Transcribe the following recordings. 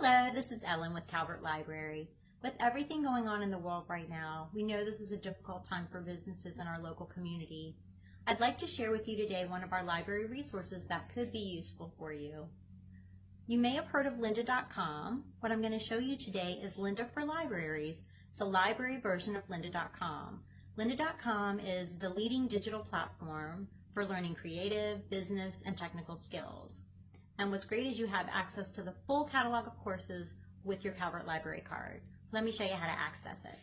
Hello, this is Ellen with Calvert Library. With everything going on in the world right now, we know this is a difficult time for businesses in our local community. I'd like to share with you today one of our library resources that could be useful for you. You may have heard of Lynda.com. What I'm going to show you today is Lynda for Libraries. It's a library version of Lynda.com. Lynda.com is the leading digital platform for learning creative, business, and technical skills. And what's great is you have access to the full catalog of courses with your Calvert Library card. Let me show you how to access it.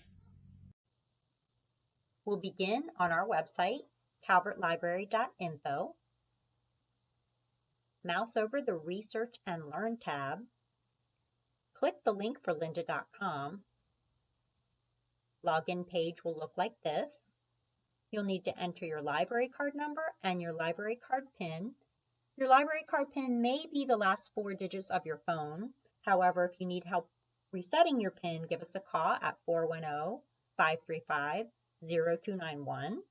We'll begin on our website, calvertlibrary.info. Mouse over the Research and Learn tab. Click the link for Lynda.com. Login page will look like this. You'll need to enter your library card number and your library card PIN. Your library card PIN may be the last 4 digits of your phone. However, if you need help resetting your PIN, give us a call at 410-535-0291.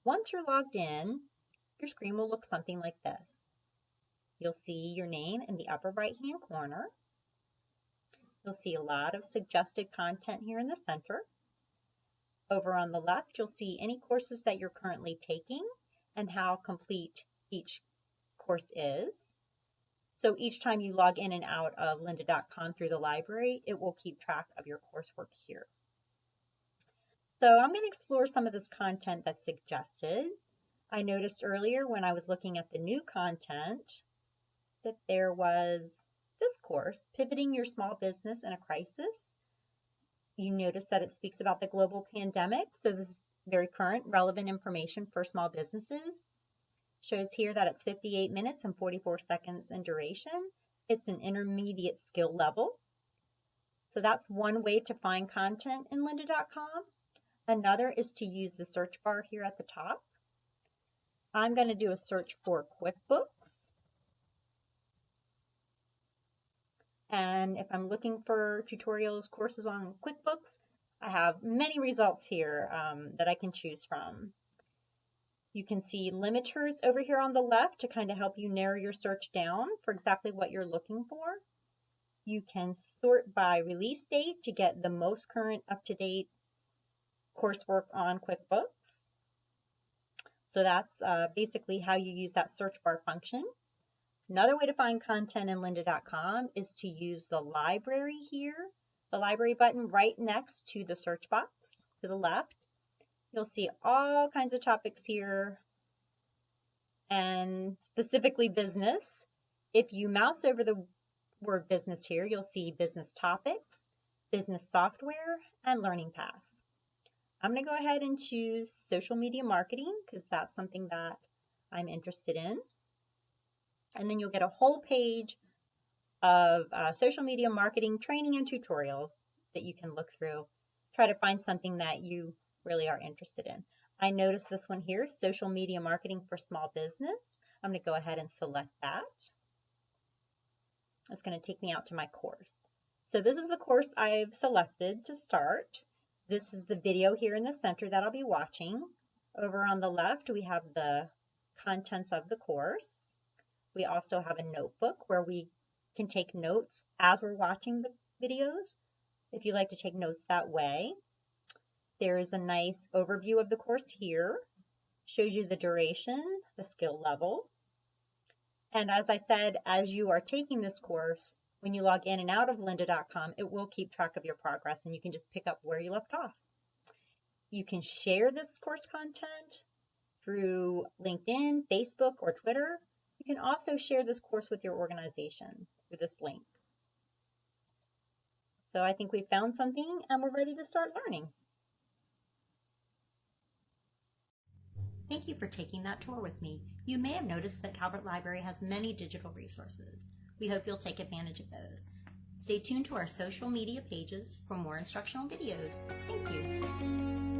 Once you're logged in, your screen will look something like this. You'll see your name in the upper right-hand corner. You'll see a lot of suggested content here in the center. Over on the left, you'll see any courses that you're currently taking and how complete each course is. So each time you log in and out of Lynda.com through the library, it will keep track of your coursework here. So I'm going to explore some of this content that's suggested. I noticed earlier when I was looking at the new content that there was this course, Pivoting Your Small Business in a Crisis. You notice that it speaks about the global pandemic, so this is very current, relevant information for small businesses. Shows here that it's 58 minutes and 44 seconds in duration. It's an intermediate skill level. So that's one way to find content in Lynda.com. Another is to use the search bar here at the top. I'm going to do a search for QuickBooks. And if I'm looking for tutorials, courses on QuickBooks, I have many results here that I can choose from. You can see limiters over here on the left to kind of help you narrow your search down for exactly what you're looking for. You can sort by release date to get the most current up-to-date coursework on QuickBooks. So that's basically how you use that search bar function. Another way to find content in Lynda.com is to use the library here, the library button right next to the search box to the left. You'll see all kinds of topics here, and specifically business. If you mouse over the word business here, you'll see business topics, business software, and learning paths. I'm going to go ahead and choose social media marketing because that's something that I'm interested in. And then you'll get a whole page of social media marketing training and tutorials that you can look through. Try to find something that you really are interested in. I noticed this one here, social media marketing for small business. I'm going to go ahead and select that. It's going to take me out to my course. So this is the course I've selected to start. This is the video here in the center that I'll be watching. Over on the left, we have the contents of the course. We also have a notebook where we can take notes as we're watching the videos, if you like to take notes that way. There is a nice overview of the course here. Shows you the duration, the skill level. And as I said, as you are taking this course, when you log in and out of Lynda.com, it will keep track of your progress and you can just pick up where you left off. You can share this course content through LinkedIn, Facebook, or Twitter. You can also share this course with your organization through this link. So I think we found something and we're ready to start learning. Thank you for taking that tour with me. You may have noticed that Calvert Library has many digital resources. We hope you'll take advantage of those. Stay tuned to our social media pages for more instructional videos. Thank you.